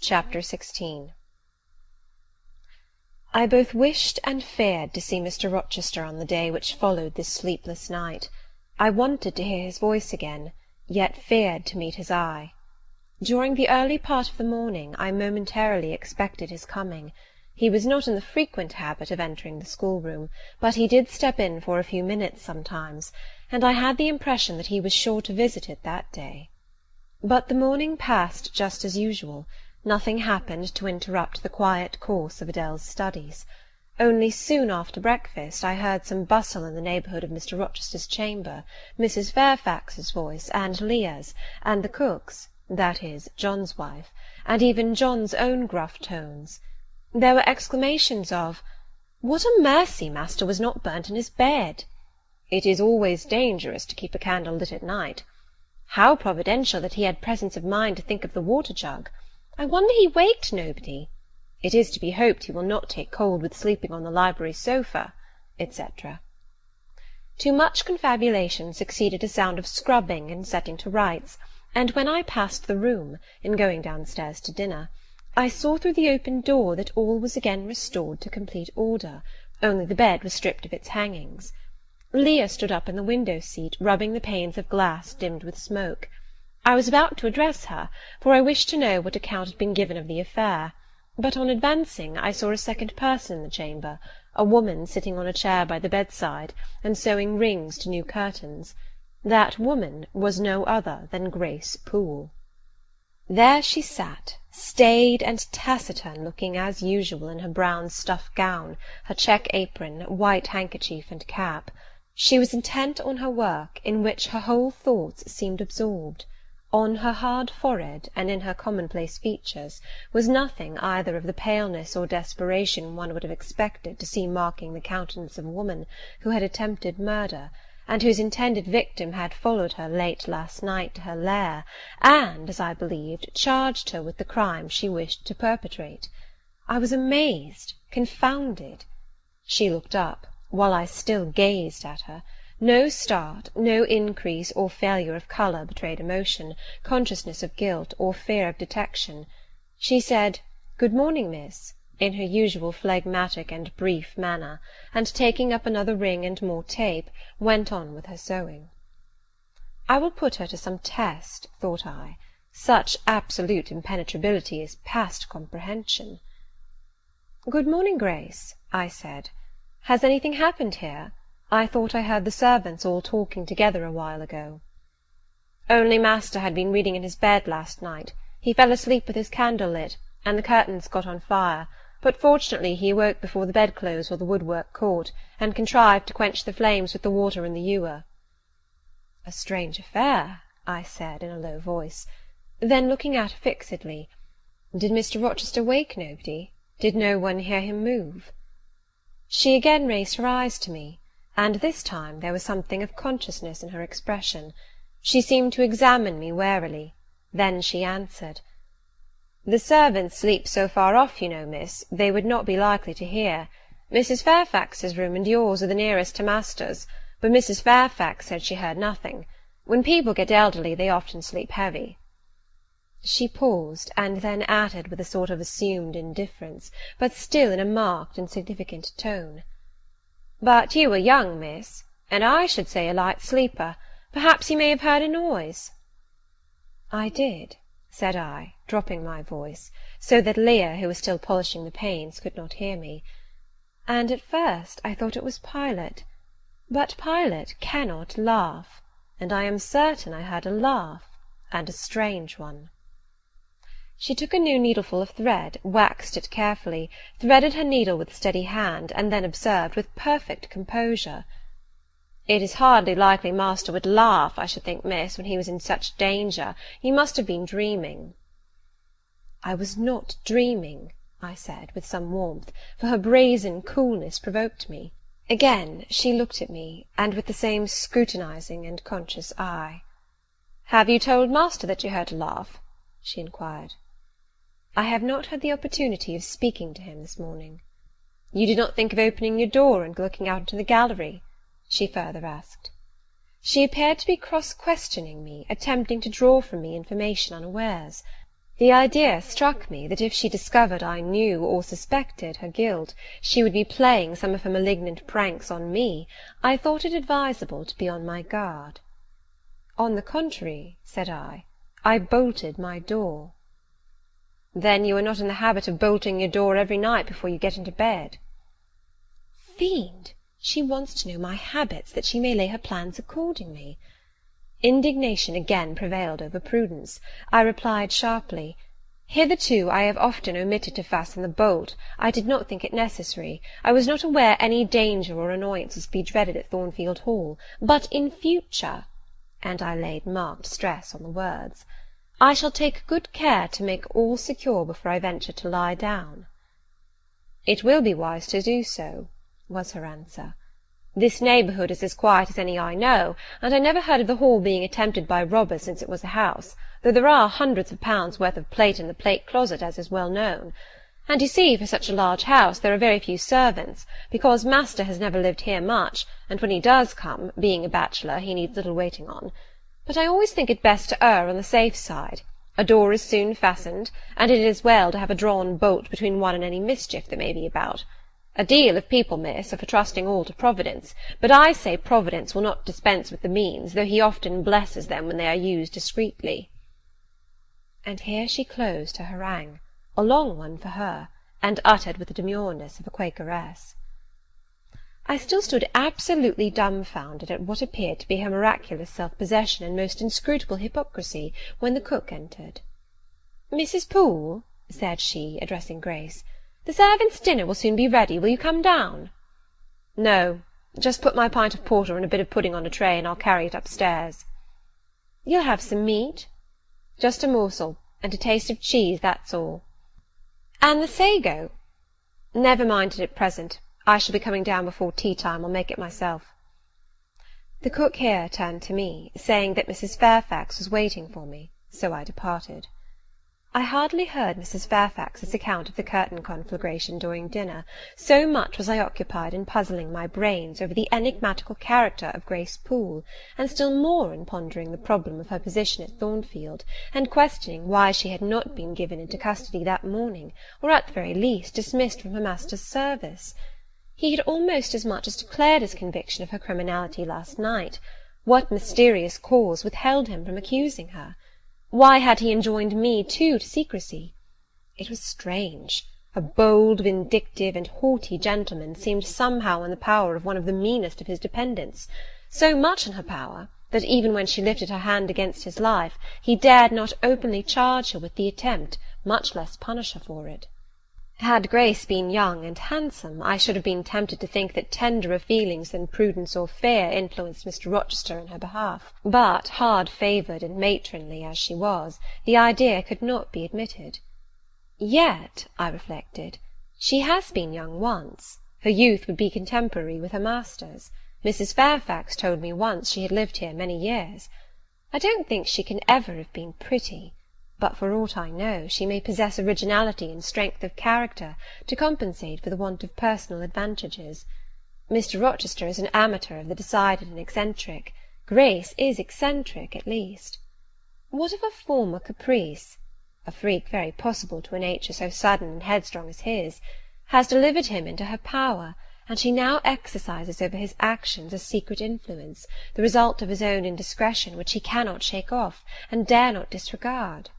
Chapter 16 I both wished and feared to see Mr. Rochester on the day which followed this sleepless night. I wanted to hear his voice again, yet feared to meet his eye. During the early part of the morning I momentarily expected his coming. He was not in the frequent habit of entering the schoolroom, but he did step in for a few minutes sometimes, and I had the impression that he was sure to visit it that day. But the morning passed just as usual. Nothing happened to interrupt the quiet course of Adele's studies. Only soon after breakfast I heard some bustle in the neighbourhood of Mr. Rochester's chamber, Mrs. Fairfax's voice, and Leah's, and the cook's, that is, John's wife, and even John's own gruff tones. There were exclamations of, "What a mercy master was not burnt in his bed!" "It is always dangerous to keep a candle lit at night." "How providential that he had presence of mind to think of the water-jug!" "I wonder he waked nobody." "It is to be hoped he will not take cold with sleeping on the library sofa," etc. To much confabulation succeeded a sound of scrubbing and setting to rights, and when I passed the room, in going downstairs to dinner, I saw through the open door that all was again restored to complete order, only the bed was stripped of its hangings. Leah stood up in the window-seat, rubbing the panes of glass dimmed with smoke. I was about to address her, for I wished to know what account had been given of the affair, but on advancing I saw a second person in the chamber, a woman sitting on a chair by the bedside, and sewing rings to new curtains. That woman was no other than Grace Poole. There she sat, staid and taciturn, looking as usual in her brown stuff gown, her check apron, white handkerchief, and cap. She was intent on her work, in which her whole thoughts seemed absorbed. On her hard forehead, and in her commonplace features, was nothing either of the paleness or desperation one would have expected to see marking the countenance of a woman who had attempted murder, and whose intended victim had followed her late last night to her lair, and, as I believed, charged her with the crime she wished to perpetrate. I was amazed, confounded. She looked up, while I still gazed at her. No start, no increase or failure of colour betrayed emotion, consciousness of guilt, or fear of detection. She said, "Good morning, miss," in her usual phlegmatic and brief manner, and taking up another ring and more tape, went on with her sewing. I will put her to some test, thought I. Such absolute impenetrability is past comprehension. "Good morning, Grace," I said. "Has anything happened here? I thought I heard the servants all talking together a while ago." "Only master had been reading in his bed last night. He fell asleep with his candle lit, and the curtains got on fire, but fortunately he awoke before the bedclothes or the woodwork caught, and contrived to quench the flames with the water in the ewer." "A strange affair," I said in a low voice. Then, looking at her fixedly, "Did Mr. Rochester wake nobody? Did no one hear him move?" She again raised her eyes to me, and this time there was something of consciousness in her expression. She seemed to examine me warily. Then she answered, "The servants sleep so far off, you know, miss, they would not be likely to hear. Mrs. Fairfax's room and yours are the nearest to master's, but Mrs. Fairfax said she heard nothing. When people get elderly, they often sleep heavy." She paused, and then added with a sort of assumed indifference, but still in a marked and significant tone, "But you are young, miss, and I should say a light sleeper. Perhaps you may have heard a noise." "I did," said I, dropping my voice, so that Leah, who was still polishing the panes, could not hear me. "And at first I thought it was Pilot. But Pilot cannot laugh, and I am certain I heard a laugh, and a strange one." She took a new needleful of thread, waxed it carefully, threaded her needle with a steady hand, and then observed with perfect composure, "It is hardly likely master would laugh, I should think, miss, when he was in such danger. You must have been dreaming." "I was not dreaming," I said, with some warmth, for her brazen coolness provoked me. Again she looked at me, and with the same scrutinizing and conscious eye. "Have you told master that you heard a laugh?" she inquired. "I have not had the opportunity of speaking to him this morning." "You did not think of opening your door and looking out into the gallery?" she further asked. She appeared to be cross-questioning me, attempting to draw from me information unawares. The idea struck me that if she discovered I knew or suspected her guilt, she would be playing some of her malignant pranks on me. I thought it advisable to be on my guard. "On the contrary," said I bolted my door." "Then you are not in the habit of bolting your door every night before you get into bed?" Fiend! She wants to know my habits, that she may lay her plans accordingly. Indignation again prevailed over prudence. I replied sharply, "Hitherto I have often omitted to fasten the bolt. I did not think it necessary. I was not aware any danger or annoyance was to be dreaded at Thornfield Hall. But in future," and I laid marked stress on the words, "I shall take good care to make all secure before I venture to lie down." "It will be wise to do so," was her answer. "This neighbourhood is as quiet as any I know, and I never heard of the Hall being attempted by robbers since it was a house, though there are hundreds of pounds' worth of plate in the plate closet, as is well known. And you see, for such a large house, there are very few servants, because master has never lived here much, and when he does come, being a bachelor, he needs little waiting on. But I always think it best to err on the safe side. A door is soon fastened, and it is well to have a drawn bolt between one and any mischief that may be about. A deal of people, miss, are for trusting all to Providence, but I say Providence will not dispense with the means, though he often blesses them when they are used discreetly." And here she closed her harangue, a long one for her, and uttered with the demureness of a Quakeress. I still stood absolutely dumbfounded at what appeared to be her miraculous self-possession and most inscrutable hypocrisy, when the cook entered. "Mrs. Poole," said she, addressing Grace, "the servants' dinner will soon be ready. Will you come down?" "No. Just put my pint of porter and a bit of pudding on a tray, and I'll carry it upstairs." "You'll have some meat?" "Just a morsel, and a taste of cheese, that's all." "And the sago?" "Never mind it at present. I shall be coming down before tea-time. I'll make it myself." The cook here turned to me, saying that Mrs. Fairfax was waiting for me, so I departed. I hardly heard Mrs. Fairfax's account of the curtain conflagration during dinner, so much was I occupied in puzzling my brains over the enigmatical character of Grace Poole, and still more in pondering the problem of her position at Thornfield, and questioning why she had not been given into custody that morning, or at the very least dismissed from her master's service. He had almost as much as declared his conviction of her criminality last night. What mysterious cause withheld him from accusing her? Why had he enjoined me, too, to secrecy? It was strange. A bold, vindictive, and haughty gentleman seemed somehow in the power of one of the meanest of his dependents, so much in her power, that even when she lifted her hand against his life, he dared not openly charge her with the attempt, much less punish her for it. Had Grace been young and handsome, I should have been tempted to think that tenderer feelings than prudence or fear influenced Mr. Rochester in her behalf; but, hard-favoured and matronly as she was, the idea could not be admitted. Yet, I reflected, she has been young once. Her youth would be contemporary with her master's. Mrs. Fairfax told me once she had lived here many years. I don't think she can ever have been pretty, but for aught I know, she may possess originality and strength of character to compensate for the want of personal advantages. Mr. Rochester is an amateur of the decided and eccentric. Grace is eccentric, at least. What of a former caprice, a freak very possible to a nature so sudden and headstrong as his, has delivered him into her power, and she now exercises over his actions a secret influence, the result of his own indiscretion, which he cannot shake off, and dare not disregard.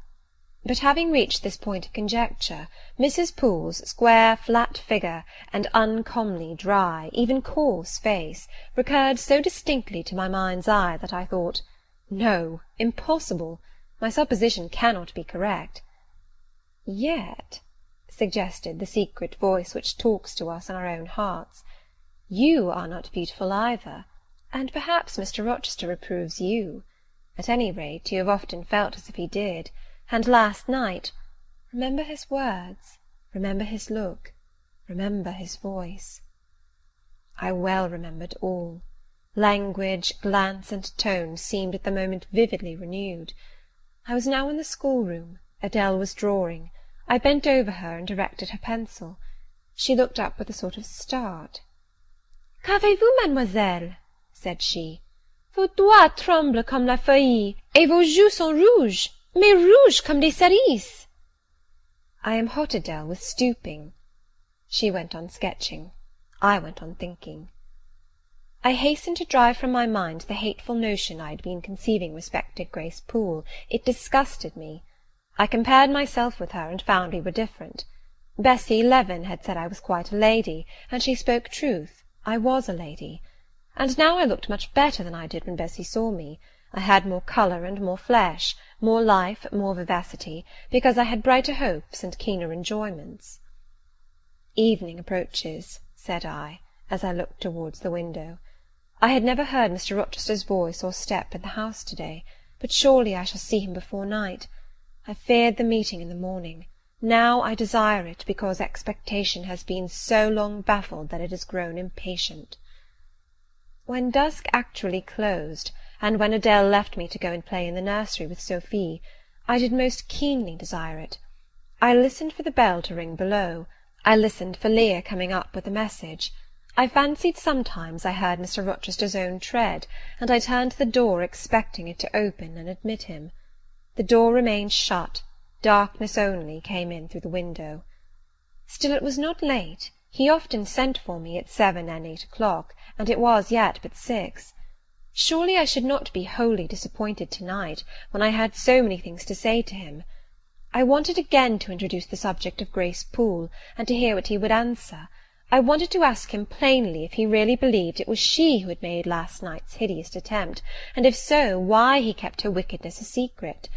But having reached this point of conjecture, Mrs. Poole's square, flat figure, and uncommonly dry, even coarse face, recurred so distinctly to my mind's eye, that I thought, no, impossible, my supposition cannot be correct. Yet, suggested the secret voice which talks to us in our own hearts, you are not beautiful either, and perhaps Mr. Rochester approves you. At any rate, you have often felt as if he did, and last night, remember his words, remember his look, remember his voice. I well remembered all. Language, glance, and tone seemed at the moment vividly renewed. I was now in the schoolroom. Adele was drawing. I bent over her and directed her pencil. She looked up with a sort of start. "Qu'avez-vous, mademoiselle?" said she. "Vos doigts tremblent comme la feuille, et vos joues sont rouges, mais rouges comme des cerises." I am hot, Adele, with stooping. She went on sketching. I went on thinking. I hastened to drive from my mind the hateful notion I had been conceiving respecting Grace Poole. It disgusted me. I compared myself with her, and found we were different. Bessie Leaven had said I was quite a lady, and she spoke truth. I was a lady. And now I looked much better than I did when Bessie saw me. I had more colour and more flesh, more life, more vivacity, because I had brighter hopes and keener enjoyments. Evening approaches, said I, as I looked towards the window. I had never heard Mr. Rochester's voice or step in the house to-day, but surely I shall see him before night. I feared the meeting in the morning. Now I desire it, because expectation has been so long baffled that it has grown impatient. When dusk actually closed, and when Adele left me to go and play in the nursery with Sophie, I did most keenly desire it. I listened for the bell to ring below. I listened for Leah coming up with a message. I fancied sometimes I heard Mr. Rochester's own tread, and I turned to the door, expecting it to open and admit him. The door remained shut. Darkness only came in through the window. Still it was not late. He often sent for me at 7 and 8 o'clock, and it was yet but 6. Surely I should not be wholly disappointed to-night, when I had so many things to say to him. I wanted again to introduce the subject of Grace Poole, and to hear what he would answer. I wanted to ask him plainly if he really believed it was she who had made last night's hideous attempt, and if so, why he kept her wickedness a secret.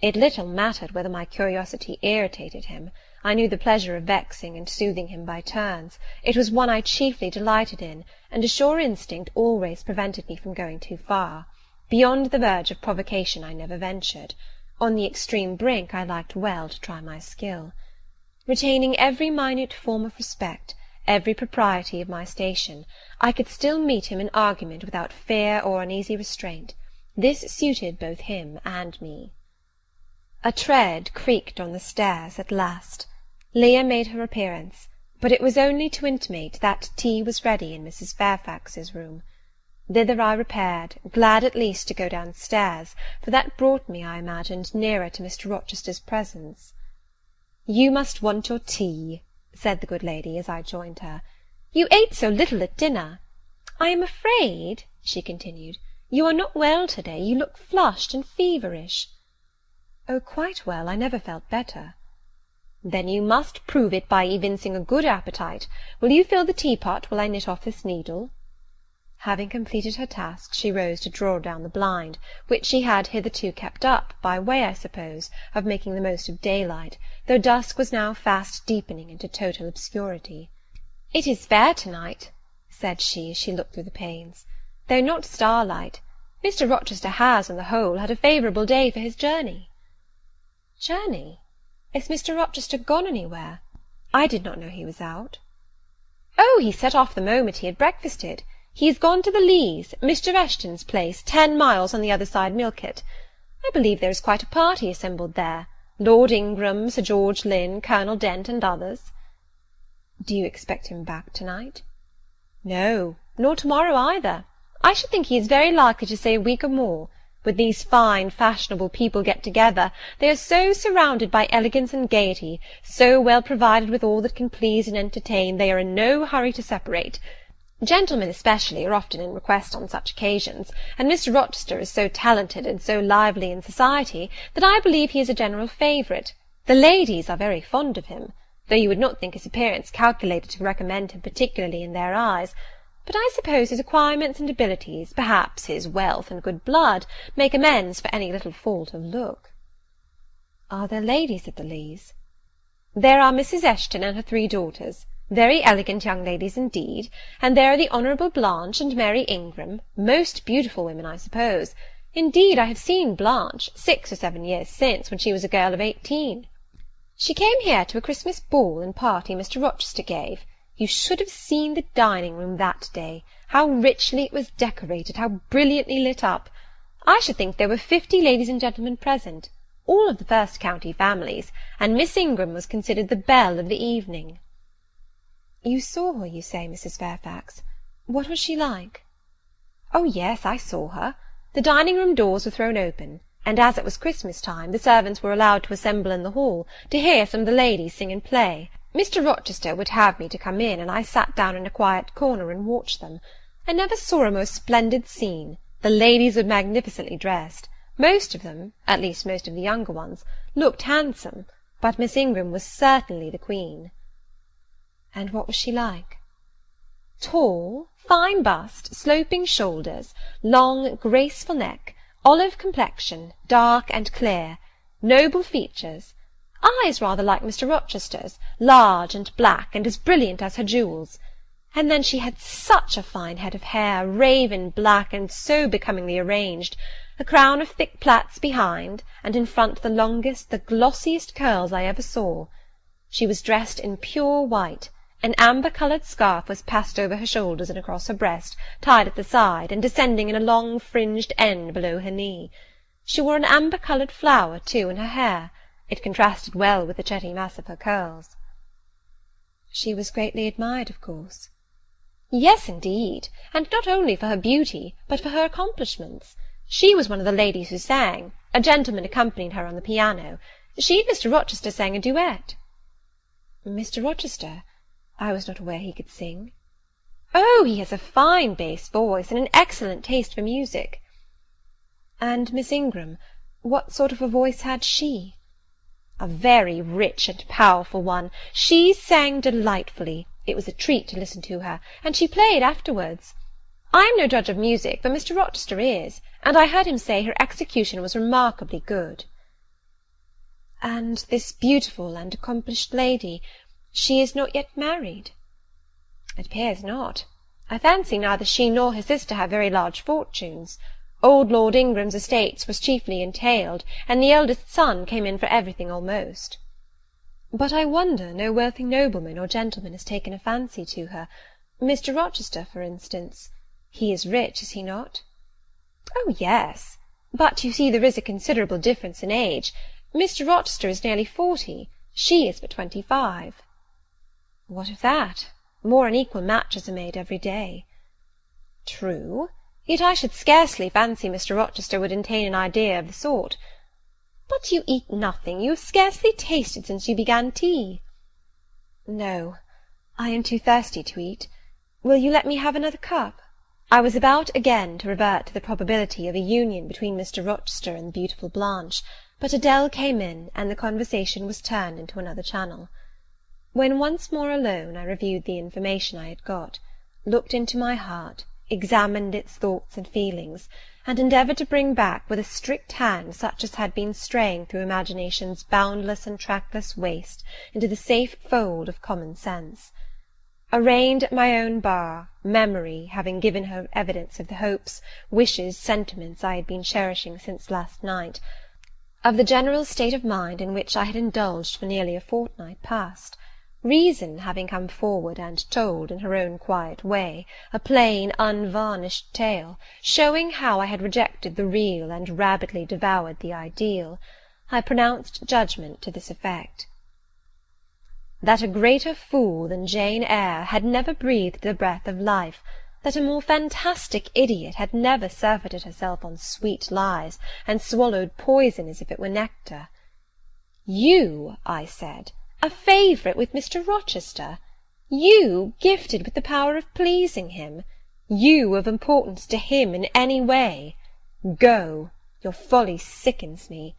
It little mattered whether my curiosity irritated him. I knew the pleasure of vexing and soothing him by turns. It was one I chiefly delighted in, and a sure instinct always prevented me from going too far. Beyond the verge of provocation I never ventured. On the extreme brink I liked well to try my skill. Retaining every minute form of respect, every propriety of my station, I could still meet him in argument without fear or uneasy restraint. This suited both him and me. A tread creaked on the stairs at last. Leah made her appearance, but it was only to intimate that tea was ready in Mrs. Fairfax's room. Thither I repaired, glad at least to go downstairs, for that brought me, I imagined, nearer to Mr. Rochester's presence. "You must want your tea," said the good lady, as I joined her. "You ate so little at dinner. I am afraid," she continued, "you are not well to-day. You look flushed and feverish." "Oh, quite well. I never felt better." "Then you must prove it by evincing a good appetite. Will you fill the teapot while I knit off this needle?" Having completed her task, she rose to draw down the blind, which she had hitherto kept up, by way, I suppose, of making the most of daylight, though dusk was now fast deepening into total obscurity. "It is fair to-night," said she, as she looked through the panes, "though not starlight. Mr. Rochester has, on the whole, had a favourable day for his journey." "Journey? Is Mr. Rochester gone anywhere? I did not know he was out." "Oh, he set off the moment he had breakfasted. He is gone to the Leas, Mr. Eshton's place, 10 miles on the other side Millcote. I believe there is quite a party assembled there. Lord Ingram, Sir George Lynn, Colonel Dent, and others." "Do you expect him back to-night?" "No, nor to-morrow either. I should think he is very likely to stay a week or more. When these fine, fashionable people get together, they are so surrounded by elegance and gaiety, so well provided with all that can please and entertain, they are in no hurry to separate. Gentlemen especially are often in request on such occasions, and Mr. Rochester is so talented and so lively in society, that I believe he is a general favourite. The ladies are very fond of him, though you would not think his appearance calculated to recommend him particularly in their eyes. But I suppose his acquirements and abilities, perhaps his wealth and good blood, make amends for any little fault of look." "Are there ladies at the Leas?" "There are Mrs. Eshton and her 3 daughters, very elegant young ladies indeed, and there are the Honourable Blanche and Mary Ingram, most beautiful women, I suppose. Indeed, I have seen Blanche 6 or 7 years since, when she was a girl of 18. She came here to a Christmas ball and party Mr. Rochester gave. You should have seen the dining-room that day, how richly it was decorated, how brilliantly lit up. I should think there were 50 ladies and gentlemen present, all of the first county families, and Miss Ingram was considered the belle of the evening." "You saw her, you say, Mrs. Fairfax. What was she like?" "Oh, yes, I saw her. The dining-room doors were thrown open. and as it was Christmas time, the servants were allowed to assemble in the hall to hear some of the ladies sing and play. Mr Rochester would have me to come in, and I sat down in a quiet corner and watched them. I never saw a most splendid scene. The ladies were magnificently dressed. Most of them, at least most of the younger ones, looked handsome, but Miss Ingram was certainly the queen. And what was she like? Tall, fine bust, sloping shoulders, long, graceful neck, olive complexion, dark and clear, noble features, eyes rather like Mr Rochester's, large and black, and as brilliant as her jewels. And then she had such a fine head of hair, raven black, and so becomingly arranged, a crown of thick plaits behind, and in front the longest, the glossiest curls I ever saw. She was dressed in pure white. An amber-coloured scarf was passed over her shoulders and across her breast, tied at the side, and descending in a long fringed end below her knee. She wore an amber-coloured flower, too, in her hair. It contrasted well with the jetty mass of her curls. She was greatly admired, of course. Yes, indeed, and not only for her beauty, but for her accomplishments. She was one of the ladies who sang. A gentleman accompanied her on the piano. She and Mr Rochester sang a duet. Mr Rochester? I was not aware he could sing. Oh, he has a fine bass voice, and an excellent taste for music. And Miss Ingram, what sort of a voice had she? A very rich and powerful one. She sang delightfully. It was a treat to listen to her, and she played afterwards. I am no judge of music, but Mr Rochester is, and I heard him say her execution was remarkably good. And this beautiful and accomplished lady, she is not yet married? It appears not. I fancy neither she nor her sister have very large fortunes. Old Lord Ingram's estates were chiefly entailed, and the eldest son came in for everything almost. But I wonder no wealthy nobleman or gentleman has taken a fancy to her. Mr Rochester, for instance. He is rich, is he not? Oh, yes. But you see there is a considerable difference in age. Mr Rochester is nearly 40. She is but 25. What of that? More unequal matches are made every day. True. Yet I should scarcely fancy Mr Rochester would entertain an idea of the sort. But you eat nothing. You have scarcely tasted since you began tea. No, I am too thirsty to eat. Will you let me have another cup? I was about again to revert to the probability of a union between Mr Rochester and the beautiful Blanche, but Adele came in, and the conversation was turned into another channel. When once more alone, I reviewed the information I had got, looked into my heart, examined its thoughts and feelings, and endeavoured to bring back with a strict hand such as had been straying through imagination's boundless and trackless waste into the safe fold of common sense. Arraigned at my own bar, memory, having given her evidence of the hopes, wishes, sentiments I had been cherishing since last night, of the general state of mind in which I had indulged for nearly a fortnight past, reason having come forward and told, in her own quiet way, a plain, unvarnished tale, showing how I had rejected the real and rabidly devoured the ideal, I pronounced judgment to this effect: that a greater fool than Jane Eyre had never breathed the breath of life, that a more fantastic idiot had never surfeited herself on sweet lies, and swallowed poison as if it were nectar. You, I said, a favourite with Mr Rochester, you gifted with the power of pleasing him, you of importance to him in any way. Go, your folly sickens me.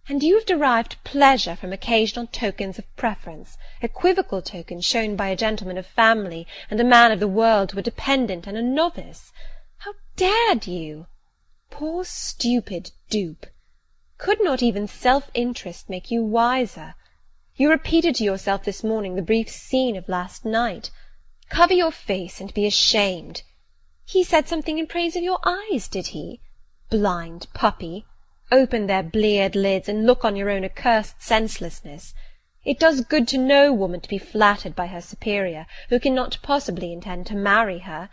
And you have derived pleasure from occasional tokens of preference, equivocal tokens shown by a gentleman of family and a man of the world to a dependent and a novice. How dared you? Poor stupid dupe! Could not even self-interest make you wiser? You repeated to yourself this morning the brief scene of last night. Cover your face and be ashamed. He said something in praise of your eyes, did he? Blind puppy! Open their bleared lids, and look on your own accursed senselessness. It does good to no woman to be flattered by her superior, who cannot possibly intend to marry her,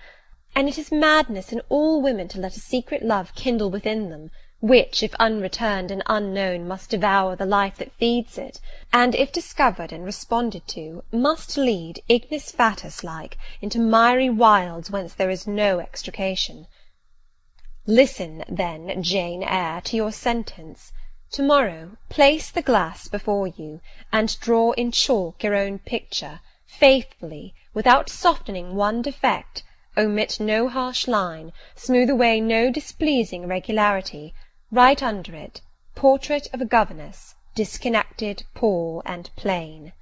and it is madness in all women to let a secret love kindle within them, which, if unreturned and unknown, must devour the life that feeds it, and, if discovered and responded to, must lead, ignis fatuus like, into miry wilds whence there is no extrication. Listen, then, Jane Eyre, to your sentence. To-morrow place the glass before you, and draw in chalk your own picture, faithfully, without softening one defect, omit no harsh line, smooth away no displeasing irregularity, write under it, Portrait of a Governess, disconnected, poor, and plain.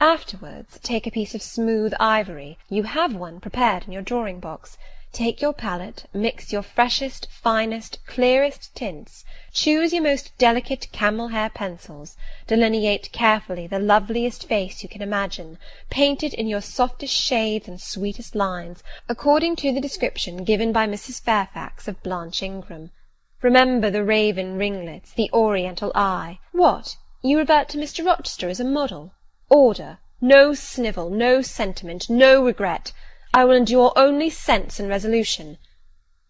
Afterwards take a piece of smooth ivory, you have one prepared in your drawing-box. Take your palette, mix your freshest, finest, clearest tints, choose your most delicate camel-hair pencils, delineate carefully the loveliest face you can imagine, paint it in your softest shades and sweetest lines, according to the description given by Mrs. Fairfax of Blanche Ingram. Remember the raven ringlets, the oriental eye. What, you revert to Mr. Rochester as a model? Order, no snivel, no sentiment, no regret. I will endure only sense and resolution.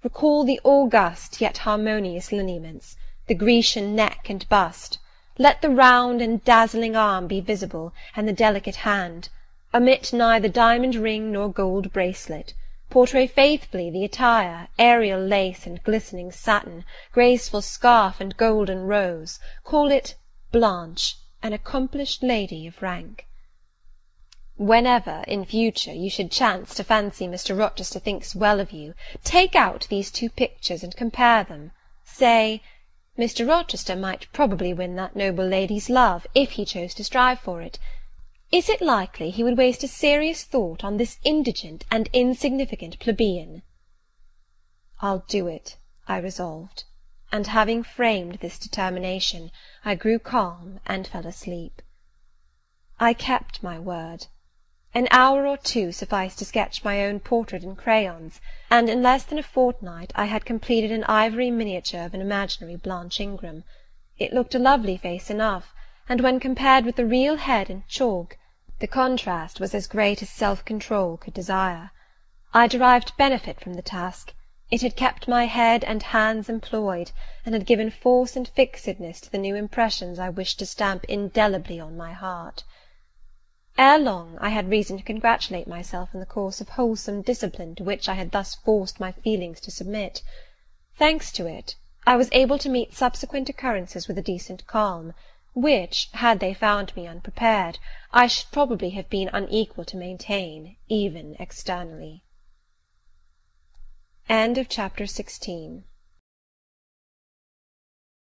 Recall the august yet harmonious lineaments, the Grecian neck and bust. Let the round and dazzling arm be visible, and the delicate hand. Omit neither diamond ring nor gold bracelet. Portray faithfully the attire, aerial lace and glistening satin, graceful scarf and golden rose. Call it Blanche, an accomplished lady of rank. Whenever, in future, you should chance to fancy Mr. Rochester thinks well of you, take out these two pictures and compare them. Say, Mr. Rochester might probably win that noble lady's love, if he chose to strive for it. Is it likely he would waste a serious thought on this indigent and insignificant plebeian? I'll do it, I resolved, and having framed this determination, I grew calm and fell asleep. I kept my word. An hour or two sufficed to sketch my own portrait in crayons, and in less than a fortnight I had completed an ivory miniature of an imaginary Blanche Ingram. It looked a lovely face enough, and when compared with the real head in chalk, the contrast was as great as self-control could desire. I derived benefit from the task. It had kept my head and hands employed, and had given force and fixedness to the new impressions I wished to stamp indelibly on my heart. Ere long I had reason to congratulate myself on the course of wholesome discipline to which I had thus forced my feelings to submit. Thanks to it, I was able to meet subsequent occurrences with a decent calm, which, had they found me unprepared, I should probably have been unequal to maintain, even externally. Chapter 16